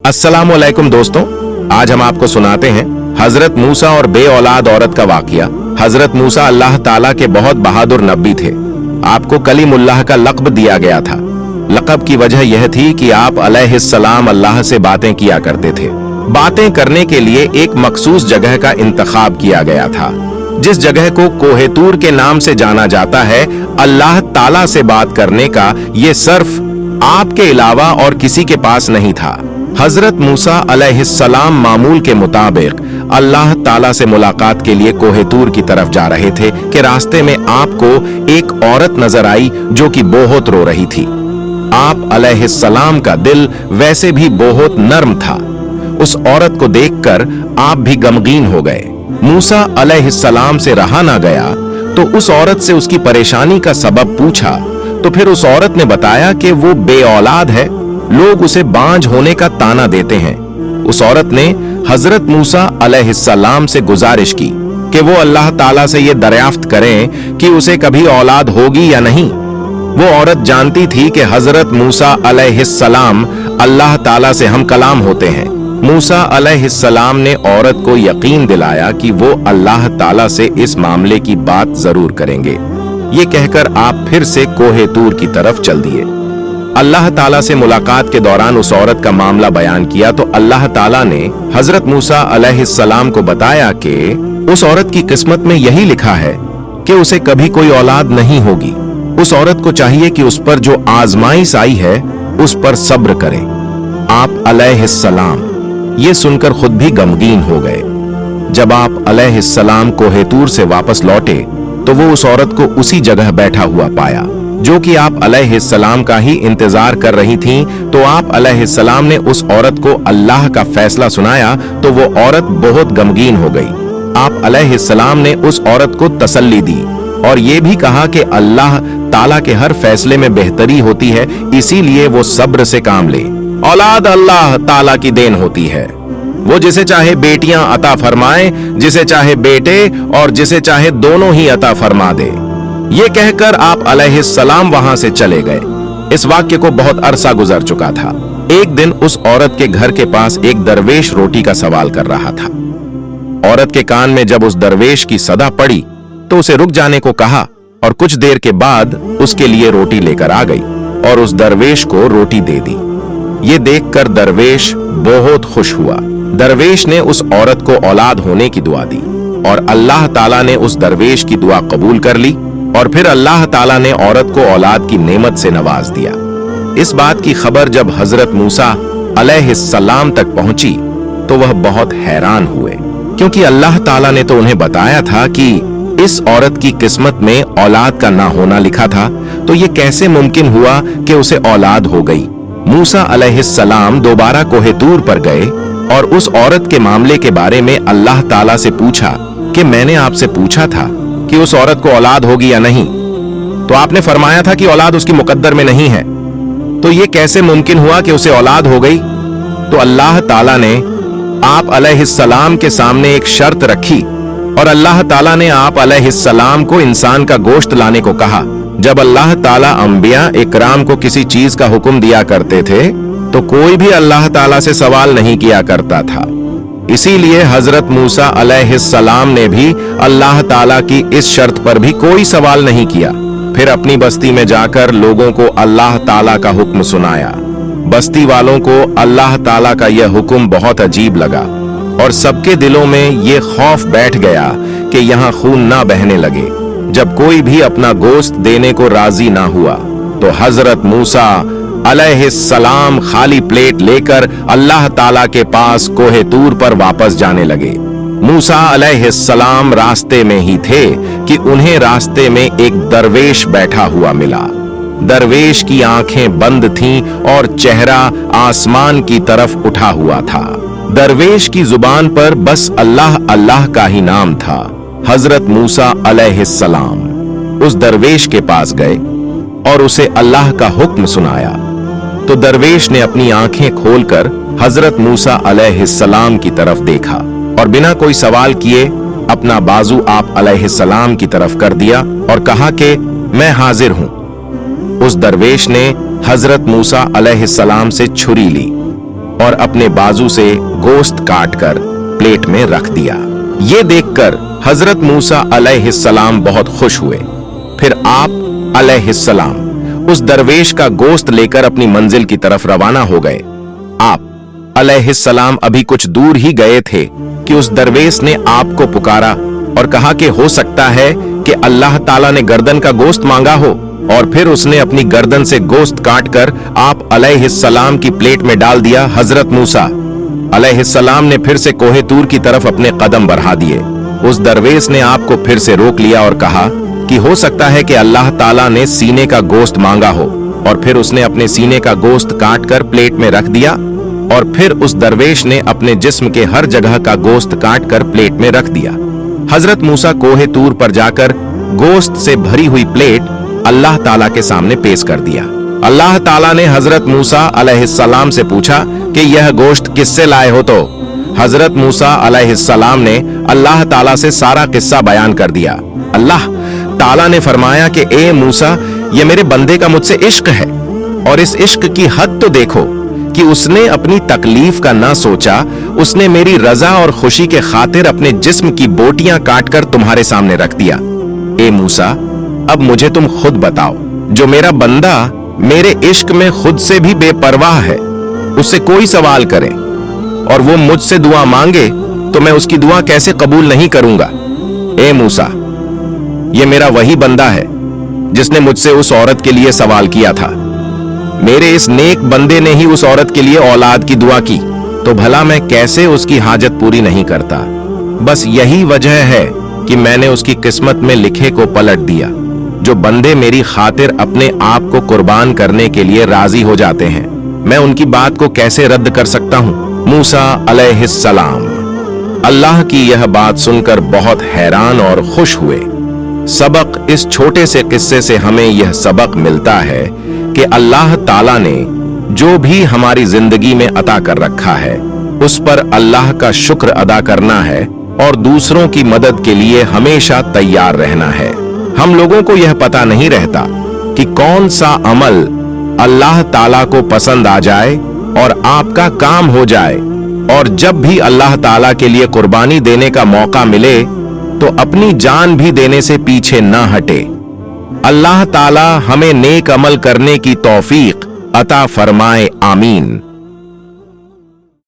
अस्सलामुअलैकुम दोस्तों, आज हम आपको सुनाते हैं हजरत मूसा और बे औलाद औरत का वाकया। हजरत मूसा अल्लाह ताला के बहुत बहादुर नबी थे। आपको कलीमुल्लाह का लक़ब दिया गया था। लक़ब की वजह यह थी कि आप अलैहिस्सलाम अल्लाह से बातें किया करते थे। बातें करने के लिए एक मखसूस जगह का इंतखाब किया गया था, जिस जगह को कोहे तूर के नाम से जाना जाता है। अल्लाह ताला से बात करने का ये सिर्फ आपके अलावा और किसी के पास नहीं था। हजरत मूसा अलैहिस्सलाम मामूल के मुताबिक अल्लाह ताला से मुलाकात के लिए कोहे तूर की तरफ जा रहे थे कि रास्ते में आपको एक औरत नजर आई जो कि बहुत रो रही थी। आप अलैहिस्सलाम का दिल वैसे भी बहुत नर्म था। उस औरत को देखकर आप भी गमगीन हो गए। मूसा अलैहिस्सलाम से रहा ना गया तो उस औरत से उसकी परेशानी का सबब पूछा, तो फिर उस औरत ने बताया कि वो बे औलाद है, लोग उसे बांझ होने का ताना देते हैं। उस औरत ने हजरत मूसा अलैहिस्सलाम से गुजारिश की कि वो अल्लाह ताला से ये दरियाफ्त करें कि उसे कभी औलाद होगी या नहीं। वो औरत जानती थी कि हजरत मूसा अलैहिस्सलाम अल्लाह ताला से हम कलाम होते हैं। मूसा अलैहिस्सलाम ने औरत को यकीन दिलाया कि वो अल्लाह ताला से इस मामले की बात जरूर करेंगे। ये कहकर आप फिर से कोहे तूर की तरफ चल दिए। अल्लाह ताला से मुलाकात के दौरान उस औरत का मामला बयान किया तो अल्लाह ताला ने हजरत मूसा अलैहिस्सलाम को बताया कि उस औरत की किस्मत में यही लिखा है कि उसे कभी कोई औलाद नहीं होगी। उस औरत को चाहिए कि उस पर जो आजमाइश आई है उस पर सब्र करे। आप अलैहिस्सलाम ये सुनकर खुद भी गमगीन हो गए। जब आप अलैहिस्सलाम कोहे तूर से वापस लौटे तो वो उस औरत को उसी जगह बैठा हुआ पाया जो कि आप अलैहिस्सलाम का ही इंतजार कर रही थीं। तो आप अलैहिस्सलाम ने उस औरत को अल्लाह का फैसला सुनाया तो वो औरत बहुत गमगीन हो गई। आप अलैहिस्सलाम ने उस औरत को तसल्ली दी और ये भी कहा कि अल्लाह ताला के हर फैसले में बेहतरी होती है, इसीलिए वो सब्र से काम ले। औलाद अल्लाह ताला की देन होती है, वो जिसे चाहे बेटियां अता फरमाए, जिसे चाहे बेटे और जिसे चाहे दोनों ही अता फरमा दे। ये कहकर आप अलैहिस्सलाम वहां से चले गए। इस वाक्य को बहुत अरसा गुजर चुका था। एक दिन उस औरत के घर के पास एक दरवेश रोटी का सवाल कर रहा था। औरत के कान में जब उस दरवेश की सदा पड़ी तो उसे रुक जाने को कहा और कुछ देर के बाद उसके लिए रोटी लेकर आ गई और उस दरवेश को रोटी दे दी। ये देखकर दरवेश बहुत खुश हुआ। दरवेश ने उस औरत को औलाद होने की दुआ दी और अल्लाह ताला ने उस दरवेश की दुआ कबूल कर ली और फिर अल्लाह ताला ने औरत को औलाद की नेमत से नवाज दिया। इस बात की खबर जब हजरत मूसा अलैहिस्सलाम तक पहुंची तो वह बहुत हैरान हुए, क्योंकि अल्लाह ताला ने तो उन्हें बताया था कि इस औरत की किस्मत में औलाद का ना होना लिखा था, तो ये कैसे मुमकिन हुआ कि उसे औलाद हो गई। मूसा अलैहिस्सलाम दोबारा कोहे तूर पर गए और उस औरत के मामले के बारे में अल्लाह ताला से पूछा कि मैंने आपसे पूछा था कि उस औरत को औलाद होगी या नहीं, तो आपने फरमाया था कि औलाद उसकी मुकद्दर में नहीं है, तो ये कैसे मुमकिन हुआ कि उसे औलाद हो गई। तो अल्लाह ताला ने आप अलैहिस्सलाम के सामने एक शर्त रखी और अल्लाह ताला ने आप अलैहिस्सलाम को इंसान का गोश्त लाने को कहा। जब अल्लाह ताला अंबिया इकराम को किसी चीज का हुक्म दिया करते थे तो कोई भी अल्लाह ताला से सवाल नहीं किया करता था। इसीलिए हजरत मूसा अलैहिस्सलाम ने भी अल्लाह ताला की इस शर्त पर भी कोई सवाल नहीं किया। फिर अपनी बस्ती में जाकर लोगों को अल्लाह ताला का हुक्म सुनाया। बस्ती वालों को अल्लाह ताला का यह हुक्म बहुत अजीब लगा और सबके दिलों में ये खौफ बैठ गया कि यहाँ खून ना बहने लगे। जब कोई भी अपना गोश्त देने को राजी ना हुआ तो हजरत मूसा अलैहिस्सलाम खाली प्लेट लेकर अल्लाह ताला के पास कोहे तूर पर वापस जाने लगे। मूसा अलैहिस्सलाम रास्ते में ही थे कि उन्हें रास्ते में एक दरवेश बैठा हुआ मिला। दरवेश की आंखें बंद थीं और चेहरा आसमान की तरफ उठा हुआ था। दरवेश की जुबान पर बस अल्लाह अल्लाह का ही नाम था। हजरत मूसा अलैहिस्सलाम उस दरवेश के पास गए और उसे अल्लाह का हुक्म सुनाया तो दरवेश ने अपनी आंखें खोलकर हजरत मूसा अलैहिस्सलाम की तरफ देखा और बिना कोई सवाल किए अपना बाजू आप अलैहिस्सलाम की तरफ कर दिया और कहा कि मैं हाजिर हूं। उस दरवेश ने हजरत मूसा अलैहिस्सलाम से छुरी ली और अपने बाजू से गोश्त काटकर प्लेट में रख दिया। ये देखकर हजरत मूसा अलैहिस्सलाम बहुत खुश हुए। फिर आप अलैहिस्सलाम उस दरवेश का गोश्त लेकर अपनी मंजिल की तरफ रवाना हो गए। आप अलैहिस्सलाम अभी कुछ दूर ही गए थे कि उस दरवेश ने आपको पुकारा और कहा कि हो सकता है कि अल्लाह ताला ने गर्दन का गोश्त मांगा हो, और फिर उसने अपनी गर्दन से गोश्त काटकर आप अलैहिस्सलाम की प्लेट में डाल दिया। हजरत मूसा अलैहिस्सलाम ने फिर से कोहे तूर की तरफ अपने कदम बढ़ा दिए। उस दरवेश ने आपको फिर से रोक लिया और कहा कि हो सकता है कि अल्लाह ताला ने सीने का गोश्त मांगा हो, और फिर उसने अपने सीने का गोश्त काटकर प्लेट में रख दिया। और फिर उस दरवेश ने अपने जिस्म के हर जगह का गोश्त काटकर प्लेट में रख दिया। हजरत मूसा कोहे तूर पर जाकर गोश्त से भरी हुई प्लेट अल्लाह ताला के सामने पेश कर दिया। अल्लाह ताला ने हजरत मूसा अलैहिस्सलाम से पूछा कि यह गोश्त किससे लाए हो? तो हजरत मूसा अलैहिस्सलाम ने अल्लाह ताला से सारा किस्सा बयान कर दिया। अल्लाह ताला ने फरमाया कि ए मूसा, ये मेरे बंदे का मुझसे इश्क है, और इस इश्क की हद तो देखो कि उसने अपनी तकलीफ का ना सोचा, उसने मेरी रजा और खुशी के खातिर अपने जिस्म की बोटियां काटकर तुम्हारे सामने रख दिया। ए मूसा, अब मुझे तुम खुद बताओ, जो मेरा बंदा मेरे इश्क में खुद से भी बेपरवाह है, उससे कोई सवाल करे और वो मुझसे दुआ मांगे तो मैं उसकी दुआ कैसे कबूल नहीं करूंगा? ए मूसा, ये मेरा वही बंदा है जिसने मुझसे उस औरत के लिए सवाल किया था। मेरे इस नेक बंदे ने ही उस औरत के लिए औलाद की दुआ की, तो भला मैं कैसे उसकी हाजत पूरी नहीं करता? बस यही वजह है कि मैंने उसकी किस्मत में लिखे को पलट दिया। जो बंदे मेरी खातिर अपने आप को कुर्बान करने के लिए राजी हो जाते हैं, मैं उनकी बात को कैसे रद्द कर सकता हूं? मूसा अलैहिस्सलाम अल्लाह की यह बात सुनकर बहुत हैरान और खुश हुए। सबक इस छोटे से किस्से से हमें यह सबक मिलता है कि अल्लाह ताला ने जो भी हमारी जिंदगी में अता कर रखा है, उस पर अल्लाह का शुक्र अदा करना है और दूसरों की मदद के लिए हमेशा तैयार रहना है। हम लोगों को यह पता नहीं रहता कि कौन सा अमल अल्लाह ताला को पसंद आ जाए और आपका काम हो जाए, और जब भी अल्लाह ताला के लिए कुर्बानी देने का मौका मिले तो अपनी जान भी देने से पीछे न हटे। अल्लाह ताला हमें नेक अमल करने की तौफीक अता फरमाए। आमीन।